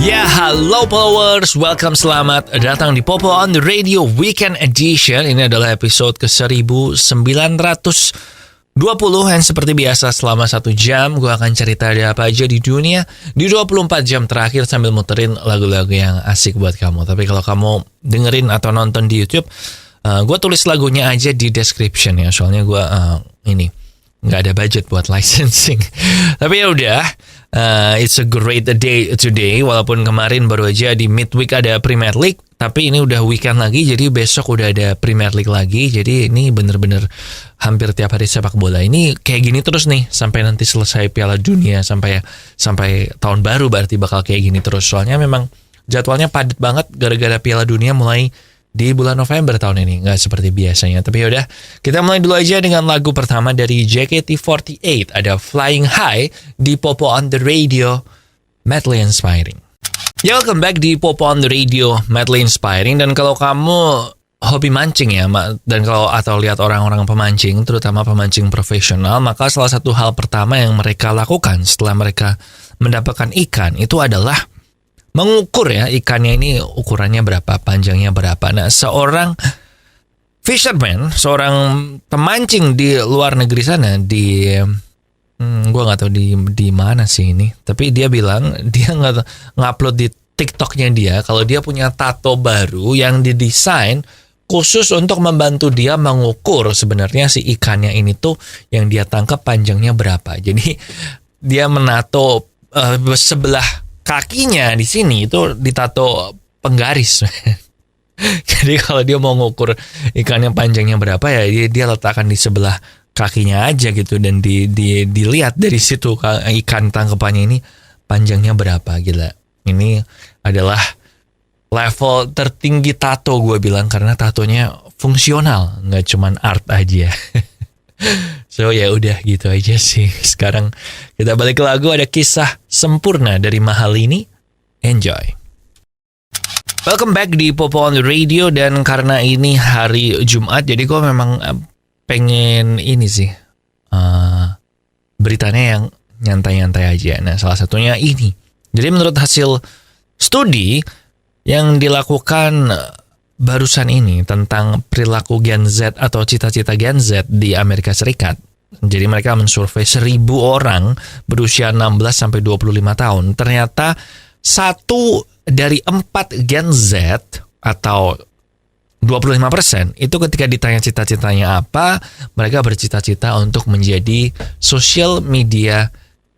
Ya, halo followers, welcome, selamat datang di Popo on the Radio Weekend Edition. Ini adalah episode ke-1920 dan seperti biasa selama 1 jam gue akan cerita ada apa aja di dunia di 24 jam terakhir sambil muterin lagu-lagu yang asik buat kamu. Tapi kalau kamu dengerin atau nonton di YouTube, gue tulis lagunya aja di description ya, soalnya gue ini nggak ada budget buat licensing. Tapi ya udah. It's a great day today. Walaupun kemarin baru aja di midweek ada Premier League, tapi ini udah weekend lagi, jadi besok udah ada Premier League lagi. Jadi ini bener-bener hampir tiap hari sepak bola. Ini kayak gini terus nih sampai nanti selesai Piala Dunia, sampai tahun baru berarti bakal kayak gini terus. Soalnya memang jadwalnya padat banget gara-gara Piala Dunia mulai di bulan November tahun ini, nggak seperti biasanya. Tapi yaudah, kita mulai dulu aja dengan lagu pertama dari JKT48. Ada Flying High di Popo on the Radio, Madly Inspiring. Ya, welcome back di Popo on the Radio, Madly Inspiring. Dan kalau kamu hobi mancing ya, dan kalau atau lihat orang-orang pemancing, terutama pemancing profesional, maka salah satu hal pertama yang mereka lakukan setelah mereka mendapatkan ikan itu adalah mengukur ya ikannya ini ukurannya berapa, panjangnya berapa. Nah, seorang fisherman, seorang pemancing di luar negeri sana, di gue nggak tahu di mana sih ini, tapi dia bilang dia ngupload di TikToknya dia kalau dia punya tato baru yang didesain khusus untuk membantu dia mengukur sebenarnya si ikannya ini tuh yang dia tangkap panjangnya berapa. Jadi dia menato sebelah kakinya di sini itu ditato penggaris. Jadi kalau dia mau ngukur ikannya panjangnya berapa ya dia letakkan di sebelah kakinya aja gitu, dan dilihat dari situ ikan tangkapannya ini panjangnya berapa. Gila. Ini adalah level tertinggi tato gue bilang, karena tatonya fungsional, nggak cuman art aja. So ya udah gitu aja sih. Sekarang kita balik ke lagu, ada Kisah Sempurna dari Mahalini. Enjoy. Welcome back di Popo on the Radio, dan karena ini hari Jumat jadi gue memang pengen ini sih beritanya yang nyantai-nyantai aja. Nah, salah satunya ini. Jadi menurut hasil studi yang dilakukan barusan ini tentang perilaku Gen Z atau cita-cita Gen Z di Amerika Serikat. Jadi mereka mensurvei 1.000 orang berusia 16 sampai 25 tahun. Ternyata 1 dari 4 Gen Z atau 25% itu ketika ditanya cita-citanya apa, mereka bercita-cita untuk menjadi social media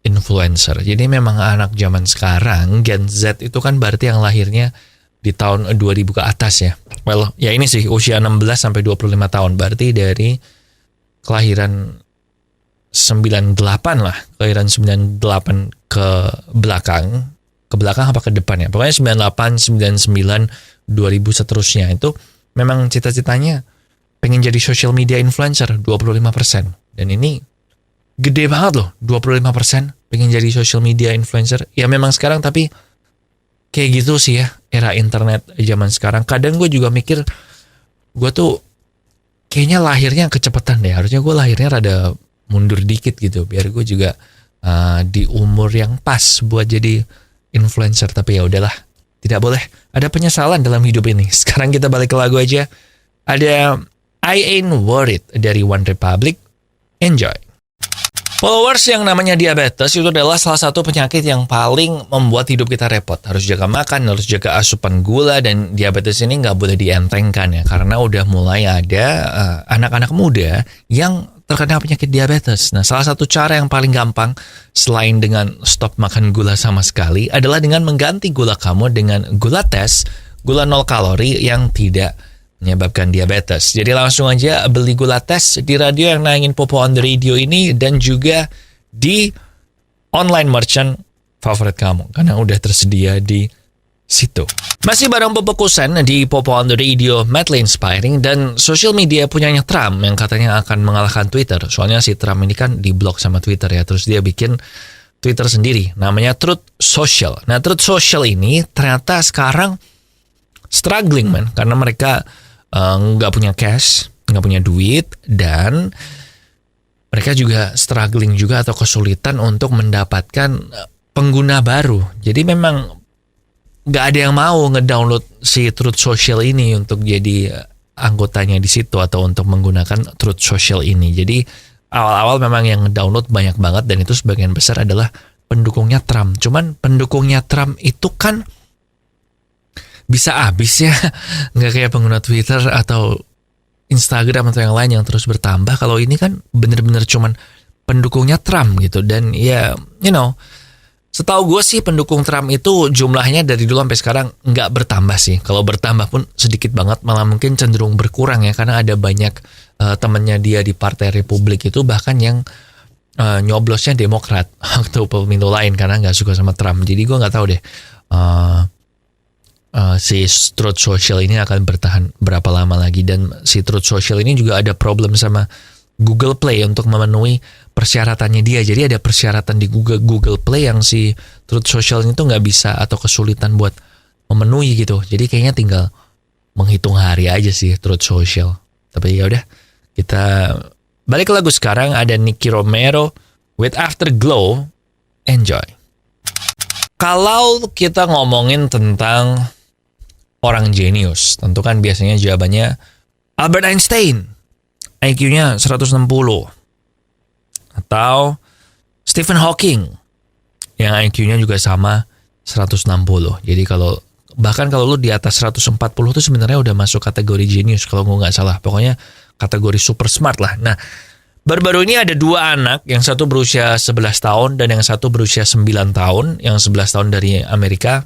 influencer. Jadi memang anak zaman sekarang, Gen Z itu kan berarti yang lahirnya di tahun 2000 ke atas ya. Well, ya ini sih usia 16 sampai 25 tahun. Berarti dari kelahiran 98 lah. Kelahiran 98 ke belakang. Ke belakang apa ke depan ya? Pokoknya 98, 99, 2000 seterusnya. Itu memang cita-citanya pengen jadi social media influencer 25%. Dan ini gede banget loh, 25% pengen jadi social media influencer. Ya memang sekarang tapi kayak gitu sih ya, era internet zaman sekarang. Kadang gue juga mikir, gue tuh kayaknya lahirnya kecepatan deh. Harusnya gue lahirnya rada mundur dikit gitu, biar gue juga di umur yang pas buat jadi influencer. Tapi ya udahlah, tidak boleh ada penyesalan dalam hidup ini. Sekarang kita balik ke lagu aja. Ada I Ain't Worried dari One Republic. Enjoy. Followers, yang namanya diabetes itu adalah salah satu penyakit yang paling membuat hidup kita repot. Harus jaga makan, harus jaga asupan gula, dan diabetes ini nggak boleh dientengkan ya. Karena udah mulai ada anak-anak muda yang terkena penyakit diabetes. Nah, salah satu cara yang paling gampang selain dengan stop makan gula sama sekali adalah dengan mengganti gula kamu dengan gula tes, gula 0 kalori yang tidak menyebabkan diabetes. Jadi langsung aja beli gula tes di radio yang nayangin Popo on the Radio ini, dan juga di online merchant favorit kamu, karena udah tersedia di situ. Masih bareng Popo Kusen di Popo on the Radio, Madly Inspiring. Dan social media punyanya Trump yang katanya akan mengalahkan Twitter. Soalnya si Trump ini kan diblok sama Twitter ya, terus dia bikin Twitter sendiri, namanya Truth Social. Nah, Truth Social ini ternyata sekarang struggling man, karena mereka nggak punya cash, nggak punya duit, dan mereka juga struggling juga atau kesulitan untuk mendapatkan pengguna baru. Jadi memang nggak ada yang mau ngedownload si Truth Social ini untuk jadi anggotanya di situ atau untuk menggunakan Truth Social ini. Jadi awal-awal memang yang download banyak banget dan itu sebagian besar adalah pendukungnya Trump. Cuman pendukungnya Trump itu kan bisa habis ya, nggak kayak pengguna Twitter atau Instagram atau yang lain yang terus bertambah. Kalau ini kan bener-bener cuman pendukungnya Trump gitu. Dan ya, setahu gue sih pendukung Trump itu jumlahnya dari dulu sampai sekarang nggak bertambah sih. Kalau bertambah pun sedikit banget, malah mungkin cenderung berkurang ya, karena ada banyak temennya dia di Partai Republik itu bahkan yang nyoblosnya Demokrat waktu pemilu lain karena nggak suka sama Trump. Jadi gue nggak tahu deh si Truth Social ini akan bertahan berapa lama lagi. Dan si Truth Social ini juga ada problem sama Google Play untuk memenuhi persyaratannya dia. Jadi ada persyaratan di Google Play yang si Truth Social itu nggak bisa atau kesulitan buat memenuhi gitu. Jadi kayaknya tinggal menghitung hari aja sih Truth Social. Tapi ya udah, kita balik ke lagu sekarang. Ada Nicky Romero with Afterglow. Enjoy. Kalau kita ngomongin tentang orang jenius, tentu kan biasanya jawabannya Albert Einstein, IQ-nya 160. Atau Stephen Hawking, yang IQ-nya juga sama 160. Jadi bahkan kalau lu di atas 140 itu sebenarnya udah masuk kategori jenius kalau gue nggak salah. Pokoknya kategori super smart lah. Nah, baru-baru ini ada dua anak, yang satu berusia 11 tahun dan yang satu berusia 9 tahun. Yang 11 tahun dari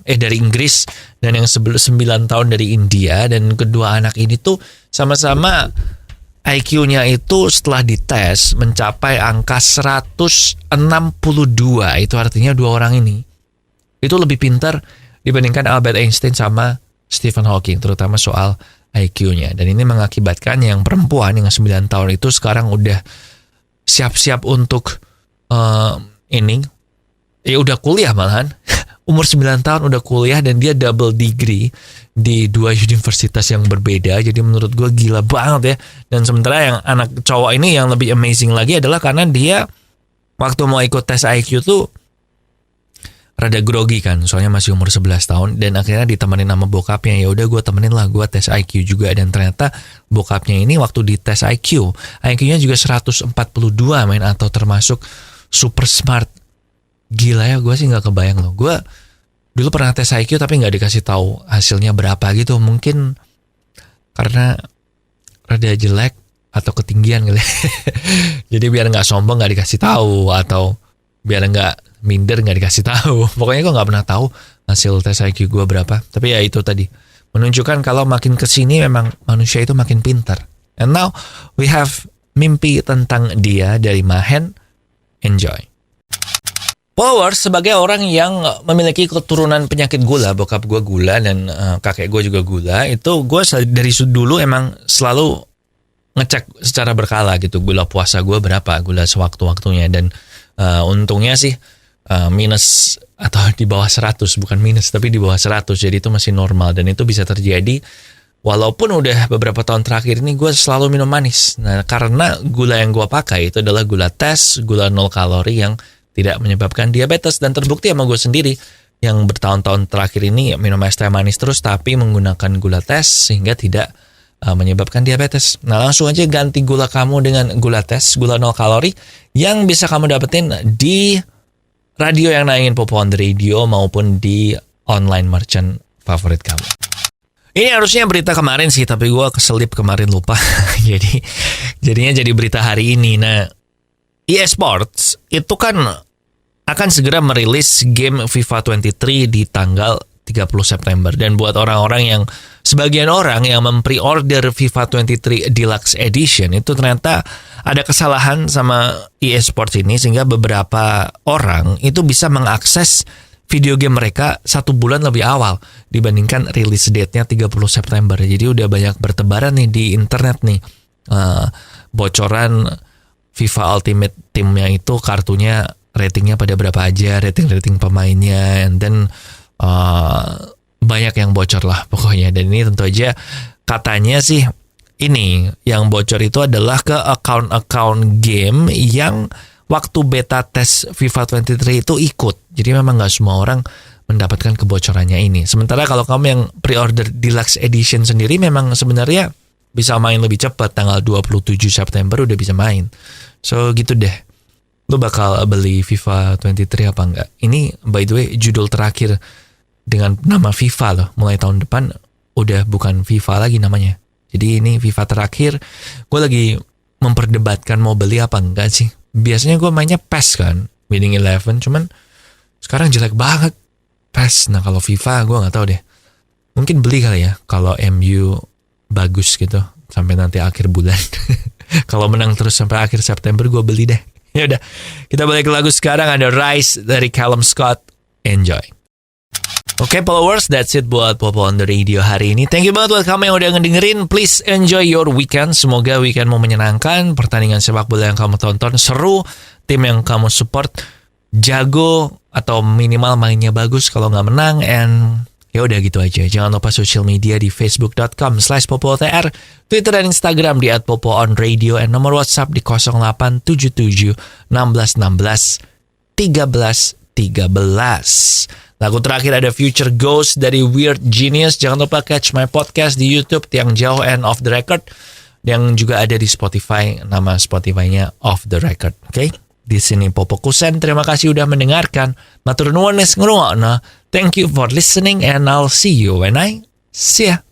dari Inggris dan yang 9 tahun dari India. Dan kedua anak ini tuh sama-sama IQ-nya itu setelah dites mencapai angka 162. Itu artinya dua orang ini itu lebih pintar dibandingkan Albert Einstein sama Stephen Hawking, terutama soal IQ-nya. Dan ini mengakibatkan yang perempuan yang 9 tahun itu sekarang udah siap-siap untuk udah kuliah malahan. Umur 9 tahun udah kuliah dan dia double degree di dua universitas yang berbeda. Jadi menurut gue gila banget ya. Dan sementara yang anak cowok ini yang lebih amazing lagi adalah karena dia waktu mau ikut tes IQ tuh rada grogi kan, soalnya masih umur 11 tahun dan akhirnya ditemenin sama bokapnya. Ya udah gue temenin lah, gue tes IQ juga. Dan ternyata bokapnya ini waktu di tes IQ-nya juga 142 main, atau termasuk super smart. Gila ya, gue sih nggak kebayang loh. Gue dulu pernah tes IQ tapi nggak dikasih tahu hasilnya berapa gitu. Mungkin karena rada jelek atau ketinggian kali. Jadi biar nggak sombong nggak dikasih tahu, atau biar nggak minder nggak dikasih tahu. Pokoknya gue nggak pernah tahu hasil tes IQ gue berapa. Tapi ya itu tadi menunjukkan kalau makin kesini memang manusia itu makin pintar. And now we have mimpi tentang dia dari Mahen. Enjoy. Power sebagai orang yang memiliki keturunan penyakit gula, bokap gue gula dan kakek gue juga gula. Itu gue dari dulu emang selalu ngecek secara berkala gitu, gula puasa gue berapa, gula sewaktu-waktunya. Dan untungnya sih minus atau di bawah 100, bukan minus tapi di bawah 100, jadi itu masih normal. Dan itu bisa terjadi walaupun udah beberapa tahun terakhir ini gue selalu minum manis. Nah, karena gula yang gue pakai itu adalah gula tes, gula 0 kalori yang tidak menyebabkan diabetes. Dan terbukti sama gue sendiri yang bertahun-tahun terakhir ini minum es teh manis terus tapi menggunakan gula tes sehingga tidak menyebabkan diabetes. Nah, langsung aja ganti gula kamu dengan gula tes, gula 0 kalori yang bisa kamu dapetin di radio yang naingin Popo on the Radio maupun di online merchant favorit kamu. Ini harusnya berita kemarin sih, tapi gue keselip kemarin lupa. Jadinya jadi berita hari ini. Nah, EA Sports itu kan akan segera merilis game FIFA 23 di tanggal 30 September. Dan buat orang-orang yang, sebagian orang yang mempre-order FIFA 23 Deluxe Edition, itu ternyata ada kesalahan sama EA Sports ini, sehingga beberapa orang itu bisa mengakses video game mereka 1 bulan lebih awal dibandingkan release date-nya 30 September. Jadi udah banyak bertebaran nih di internet nih bocoran FIFA Ultimate Team-nya itu kartunya ratingnya pada berapa aja, rating pemainnya, and then banyak yang bocor lah pokoknya. Dan ini tentu aja katanya sih ini yang bocor itu adalah ke account game yang waktu beta tes FIFA 23 itu ikut. Jadi memang nggak semua orang mendapatkan kebocorannya ini. Sementara kalau kamu yang pre-order Deluxe Edition sendiri memang sebenarnya bisa main lebih cepat, tanggal 27 September udah bisa main. So gitu deh. Lu bakal beli FIFA 23 apa enggak? Ini by the way judul terakhir dengan nama FIFA loh. Mulai tahun depan udah bukan FIFA lagi namanya. Jadi ini FIFA terakhir. Gue lagi memperdebatkan mau beli apa enggak sih. Biasanya gue mainnya PES kan, Winning Eleven. Cuman sekarang jelek banget PES. Nah kalau FIFA gue gak tahu deh. Mungkin beli kali ya kalau MU bagus gitu sampai nanti akhir bulan. Kalau menang terus sampai akhir September gue beli deh. Ya udah, kita balik ke lagu sekarang, ada Rise dari Callum Scott. Enjoy. Oke, followers, that's it buat Popo on the Radio hari ini. Thank you banget buat kamu yang udah ngedengerin. Please enjoy your weekend. Semoga weekendmu menyenangkan. Pertandingan sepak bola yang kamu tonton seru. Tim yang kamu support jago atau minimal mainnya bagus kalau nggak menang. And ya udah gitu aja. Jangan lupa social media di facebook.com/popotr, Twitter dan Instagram di @popoonradio, and nomor WhatsApp di 0877 16 16 13. Lagu terakhir ada Future Ghost dari Weird Genius. Jangan lupa catch my podcast di YouTube Tiang Jauh and Off the Record, yang juga ada di Spotify. Nama Spotify-nya Off the Record. Oke? Di sini Popo Kusen, terima kasih udah mendengarkan. Matur nuwun wis ngrungokno. Thank you for listening and I'll see you when I see ya.